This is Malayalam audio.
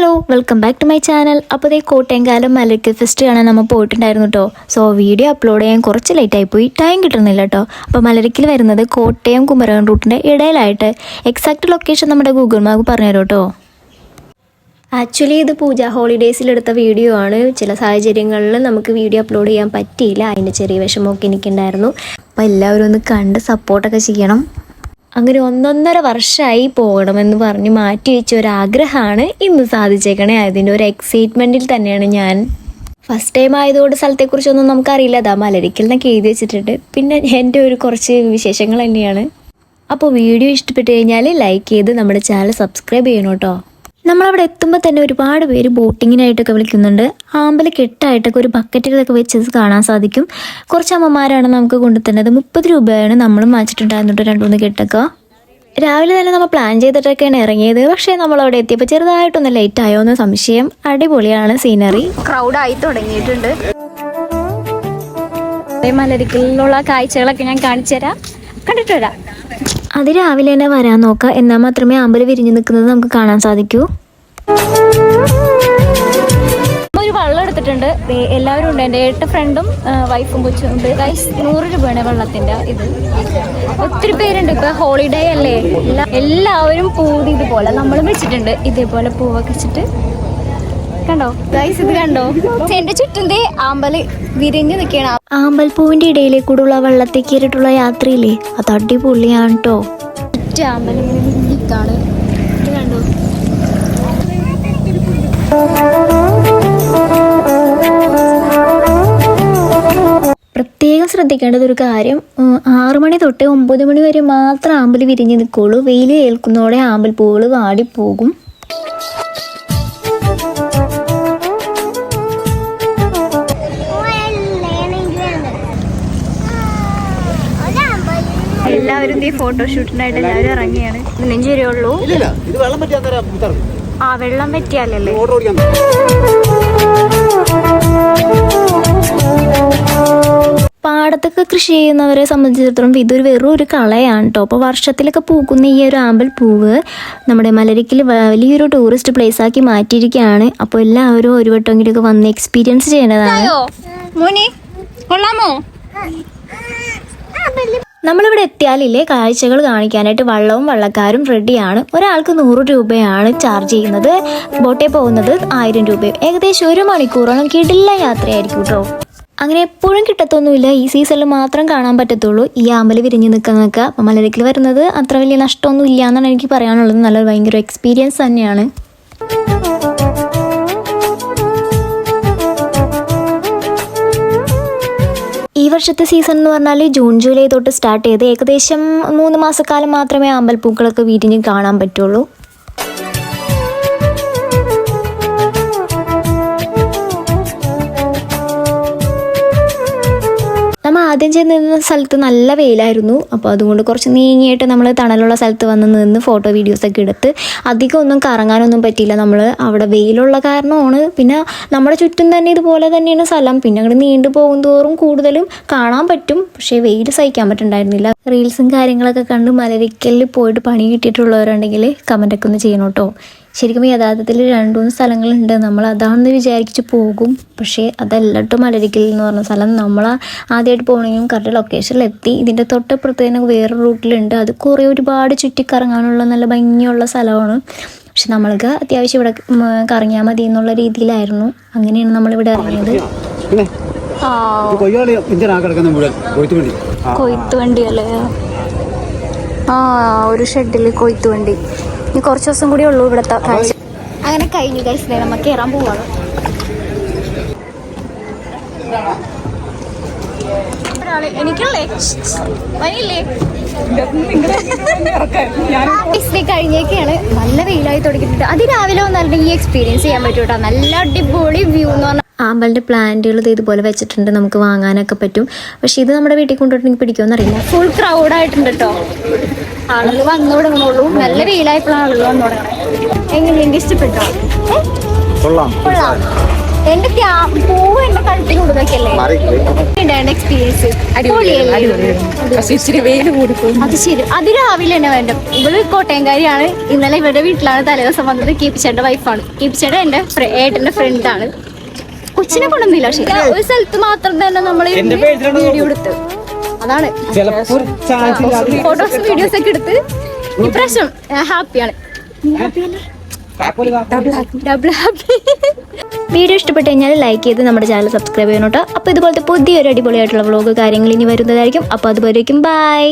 Hello welcome back to my channel. അപ്പോൾ ഇതേ കോട്ടയംകാലം മലരിക്കൽ ഫെസ്റ്റ് കാണാൻ നമ്മൾ പോയിട്ടുണ്ടായിരുന്നു കേട്ടോ. സോ വീഡിയോ അപ്ലോഡ് ചെയ്യാൻ കുറച്ച് ലേറ്റായി പോയി, ടൈം കിട്ടുന്നില്ല കേട്ടോ. അപ്പോൾ മലരിക്കൽ വരുന്നത് കോട്ടയം കുമരകം റൂട്ടിൻ്റെ ഇടയിലായിട്ട്. എക്സാക്റ്റ് ലൊക്കേഷൻ നമ്മുടെ ഗൂഗിൾ മാപ്പ് പറഞ്ഞുതരും കേട്ടോ. ആക്ച്വലി ഇത് പൂജ ഹോളിഡേയ്സിലെടുത്ത വീഡിയോ ആണ്. ചില സാഹചര്യങ്ങളിൽ നമുക്ക് വീഡിയോ അപ്ലോഡ് ചെയ്യാൻ പറ്റിയില്ല, അതിൻ്റെ ചെറിയ വിഷമമൊക്കെ എനിക്കുണ്ടായിരുന്നു. അപ്പോൾ എല്ലാവരും ഒന്ന് കണ്ട് സപ്പോർട്ടൊക്കെ ചെയ്യണം. അങ്ങനെ 1.5 വർഷമായി പോകണമെന്ന് പറഞ്ഞ് മാറ്റി വെച്ച ഒരാഗ്രഹമാണ് ഇന്ന് സാധിച്ചേക്കണേ. അതിൻ്റെ ഒരു എക്സൈറ്റ്മെൻറ്റിൽ തന്നെയാണ് ഞാൻ. ഫസ്റ്റ് ടൈം ആയതുകൊണ്ട് സ്ഥലത്തെക്കുറിച്ചൊന്നും നമുക്കറിയില്ല. അതാ മലരിക്കൽ എന്നൊക്കെ എഴുതി വെച്ചിട്ടുണ്ട്. പിന്നെ എൻ്റെ ഒരു കുറച്ച് വിശേഷങ്ങൾ തന്നെയാണ്. അപ്പോൾ വീഡിയോ ഇഷ്ടപ്പെട്ട് കഴിഞ്ഞാൽ ലൈക്ക് ചെയ്ത് നമ്മുടെ ചാനൽ സബ്സ്ക്രൈബ് ചെയ്യണം കേട്ടോ. നമ്മളവിടെ എത്തുമ്പോൾ തന്നെ ഒരുപാട് പേര് ബോട്ടിങ്ങിനായിട്ടൊക്കെ വിളിക്കുന്നുണ്ട്. ആമ്പൽ കെട്ടായിട്ടൊക്കെ ഒരു ബക്കറ്റിലൊക്കെ വെച്ചത് കാണാൻ സാധിക്കും. കുറച്ച് അമ്മമാരാണ് നമുക്ക് കൊണ്ടുതന്നത്. 30 രൂപയാണ് നമ്മളും വാങ്ങിച്ചിട്ടുണ്ടായിരുന്നുണ്ട് 2-3 കെട്ടൊക്കെ. രാവിലെ തന്നെ നമ്മൾ പ്ലാൻ ചെയ്തിട്ടൊക്കെയാണ് ഇറങ്ങിയത്. പക്ഷേ നമ്മളവിടെ എത്തിയപ്പോൾ ചെറുതായിട്ടൊന്ന് ലേറ്റ് ആയോ എന്ന് സംശയം. അടിപൊളിയാണ് സീനറി. ക്രൗഡായി തുടങ്ങിയിട്ടുണ്ട്. മലരിക്കലിലുള്ള കാഴ്ചകളൊക്കെ ഞാൻ കാണിച്ചു തരാം, കണ്ടിട്ട് വരാം. അത് രാവിലെ തന്നെ വരാൻ നോക്കുക, എന്നാൽ മാത്രമേ ആമ്പൽ വിരിഞ്ഞു നിൽക്കുന്നത് നമുക്ക് കാണാൻ സാധിക്കൂ. ഒരു വെള്ളം എടുത്തിട്ടുണ്ട്, എല്ലാവരും ഉണ്ട്. എൻ്റെ 8 ഫ്രണ്ടും വൈഫും കൊച്ചും ഉണ്ട്. 100 രൂപയാണ് വെള്ളത്തിൻ്റെ ഇത്. ഒത്തിരി പേരുണ്ട്. ഇപ്പോൾ ഹോളിഡേ അല്ലേ, എല്ലാവരും പൂവ് ഇതുപോലെ നമ്മളും വെച്ചിട്ടുണ്ട്. ഇതേപോലെ പൂവൊക്കെ വെച്ചിട്ട് കണ്ടോ ഗൈസ്, ഇത് കണ്ടോ എന്റെ ചുറ്റും ആമ്പൽ വിരിഞ്ഞു നിൽക്കണം. ആമ്പൽ പൂവിന്റെ ഇടയിലേക്കൂടുള്ള വെള്ളത്തിൽ കയറിയിട്ടുള്ള യാത്രയില്ലേ, അത് അടിപൊളിയാണ് കേട്ടോ. ആമ്പൽ നിൽക്കാണ്, ഇത് കണ്ടോ. പ്രത്യേകം ശ്രദ്ധിക്കേണ്ടത് ഒരു കാര്യം, 6 മണി തൊട്ട് 9 മണി വരെ മാത്രം ആമ്പൽ വിരിഞ്ഞ് നിൽക്കുള്ളൂ. വെയിൽ ഏൽക്കുന്നതോടെ ആമ്പൽ പൂവുകൾ വാടിപ്പോകും. എല്ലാവരും ഈ ഫോട്ടോഷൂട്ടിനായിട്ട് എല്ലാവരും ഇറങ്ങിയാണ്. 15 രൂപയേ ഉള്ളൂ. ആ വെള്ളം പറ്റിയാലല്ലേ. പാടത്തൊക്കെ കൃഷി ചെയ്യുന്നവരെ സംബന്ധിച്ചിടത്തോളം ഇതൊരു വെറും ഒരു കളയാണ് കേട്ടോ. അപ്പോൾ വർഷത്തിലൊക്കെ പൂക്കുന്ന ഈ ഒരു ആമ്പൽ പൂവ് നമ്മുടെ മലരിക്കൽ വലിയൊരു ടൂറിസ്റ്റ് പ്ലേസ് ആക്കി മാറ്റിയിരിക്കുകയാണ്. അപ്പോൾ എല്ലാവരും ഒരു വട്ടമെങ്കിലൊക്കെ വന്ന് എക്സ്പീരിയൻസ് ചെയ്യേണ്ടതാണ്. നമ്മളിവിടെ എത്തിയാലില്ലേ കാഴ്ചകൾ കാണിക്കാനായിട്ട് വള്ളവും വള്ളക്കാരും റെഡിയാണ്. ഒരാൾക്ക് 100 രൂപയാണ് ചാർജ് ചെയ്യുന്നത്. ബോട്ടിൽ പോകുന്നത് 1000 രൂപയും. ഏകദേശം 1 മണിക്കൂറോളം കിടില്ല യാത്രയായിരിക്കും കേട്ടോ. അങ്ങനെ എപ്പോഴും കിട്ടത്തൊന്നുമില്ല, ഈ സീസണിൽ മാത്രം കാണാൻ പറ്റത്തുള്ളൂ ഈ ആമ്പൽ വിരിഞ്ഞ് നിൽക്കുന്നതൊക്കെ. അപ്പം മലരിക്കൽ വരുന്നത് അത്ര വലിയ നഷ്ടമൊന്നും ഇല്ല എന്നാണ് എനിക്ക് പറയാനുള്ളത്. നല്ലൊരു ഭയങ്കര എക്സ്പീരിയൻസ് തന്നെയാണ്. ഈ വർഷത്തെ സീസൺ എന്ന് പറഞ്ഞാൽ ജൂൺ ജൂലൈ തൊട്ട് സ്റ്റാർട്ട് ചെയ്ത് ഏകദേശം 3 മാസക്കാലം മാത്രമേ അമ്പൽപ്പൂക്കളൊക്കെ വിരിഞ്ഞ് കാണാൻ പറ്റുള്ളൂ. നമ്മൾ ആദ്യം ചെന്ന് നിന്ന സ്ഥലത്ത് നല്ല വെയിലായിരുന്നു. അപ്പോൾ അതുകൊണ്ട് കുറച്ച് നീങ്ങിയിട്ട് നമ്മൾ തണലുള്ള സ്ഥലത്ത് വന്ന് നിന്ന് ഫോട്ടോ വീഡിയോസൊക്കെ എടുത്ത് അധികം ഒന്നും കറങ്ങാനൊന്നും പറ്റിയില്ല. നമ്മൾ അവിടെ വെയിലുള്ള കാരണമാണ്. പിന്നെ നമ്മുടെ ചുറ്റും തന്നെ ഇതുപോലെ തന്നെയാണ് സ്ഥലം. പിന്നെ അങ്ങോട്ട് നീണ്ടു പോകും തോറും കൂടുതലും കാണാൻ പറ്റും, പക്ഷേ വെയിൽ സഹിക്കാൻ പറ്റുന്നുണ്ടായിരുന്നില്ല. റീൽസും കാര്യങ്ങളൊക്കെ കണ്ട് മലരിക്കലിൽ പോയിട്ട് പണി കിട്ടിയിട്ടുള്ളവരുണ്ടെങ്കിൽ കമൻറ്റൊക്കെ ഒന്ന് ചെയ്യണം കേട്ടോ. ശരിക്കും യഥാർത്ഥത്തിൽ 2-3 സ്ഥലങ്ങളുണ്ട്. നമ്മൾ അതാണെന്ന് വിചാരിച്ച് പോകും, പക്ഷേ അതല്ല കേട്ടോ. മലരിക്കൽ എന്ന് പറഞ്ഞ സ്ഥലം നമ്മൾ ആദ്യമായിട്ട് പോകണമെങ്കിലും കറക്റ്റ് ലൊക്കേഷനിലെത്തി. ഇതിൻ്റെ തൊട്ടപ്പുറത്ത് തന്നെ വേറെ റൂട്ടിലുണ്ട്. അത് കുറേ ഒരുപാട് ചുറ്റിക്കറങ്ങാനുള്ള നല്ല ഭംഗിയുള്ള സ്ഥലമാണ്. പക്ഷെ നമ്മൾക്ക് അത്യാവശ്യം ഇവിടെ കറങ്ങിയാൽ മതി എന്നുള്ള രീതിയിലായിരുന്നു. അങ്ങനെയാണ് നമ്മളിവിടെ ഇറങ്ങിയത്. കൊയ്ത്തുവണ്ടി അല്ലേ? ആ, ഒരു ഷെഡിൽ കൊയ്ത്തുവണ്ടി. ഇനി കുറച്ച് ദിവസം കൂടി ഉള്ളൂ ഇവിടുത്തെ കാഴ്ച. അങ്ങനെ കഴിഞ്ഞു ഗൈസ്, നമ്മൾ കയറാൻ പോവാണ്. എനിക്കല്ലേ കഴിഞ്ഞേക്കാണ്. നല്ല വെയിലായി തുടങ്ങിയിട്ടുണ്ട്. അതിരാവിലെ വന്നാലും ഈ എക്സ്പീരിയൻസ് ചെയ്യാൻ പറ്റും കേട്ടോ. നല്ല അടിപൊളി വ്യൂ എന്ന് പറഞ്ഞാൽ ആമ്പലിൻ്റെ പ്ലാന്റുകൾ ഇതുപോലെ വെച്ചിട്ടുണ്ട്, നമുക്ക് വാങ്ങാനൊക്കെ പറ്റും. പക്ഷെ ഇത് നമ്മുടെ വീട്ടിൽ കൊണ്ടുപോയിട്ട് പിടിക്കുമെന്ന് അറിയില്ല. ഫുൾ ക്രൗഡായിട്ടുണ്ട് കേട്ടോ. ആളുകൾ വന്നു തുടങ്ങുന്നുള്ളൂ. നല്ല വെയിലായപ്പോഴാണ് ആളുകൾ വന്നു തുടങ്ങണേ. എങ്ങനെയുണ്ട്, ഇഷ്ടപ്പെട്ടോ? കൊള്ളാം. എന്റെ പൂവ് എന്റെ കഴുത്തിന് കൊടുക്കല്ലേ എക്സ്പീരിയൻസ് അത് ശരി. അത് രാവിലെ തന്നെ വേണ്ട. ഇവള് കോട്ടയംകാരിയാണ്. ഇന്നലെ ഇവരുടെ വീട്ടിലാണ് തലേദിവസം വന്നത്. കീപ്പിച്ചേട്ടന്റെ വൈഫാണ്. കീപ്പിച്ചേട്ടൻ എന്റെ ഏട്ടന്റെ ഫ്രണ്ടാണ്. കൊച്ചിനെ കൊണ്ടൊന്നുമില്ല. പക്ഷെ ഒരു സ്ഥലത്ത് മാത്രം തന്നെ നമ്മൾ വീഡിയോ എടുത്ത് അതാണ് ഫോട്ടോസ് വീഡിയോസ് ഒക്കെ എടുത്ത് ഇപ്രാവശ്യം ഹാപ്പിയാണ്. വീഡിയോ ഇഷ്ടപ്പെട്ട് കഴിഞ്ഞാൽ ലൈക്ക് ചെയ്ത് നമ്മുടെ ചാനൽ സബ്സ്ക്രൈബ് ചെയ്യണം കേട്ടോ. അപ്പോൾ ഇതുപോലത്തെ പുതിയൊരു അടിപൊളിയായിട്ടുള്ള വ്ളോഗ് കാര്യങ്ങൾ ഇനി വരുന്നതായിരിക്കും. അപ്പോൾ അതുവരേക്കും ബൈ.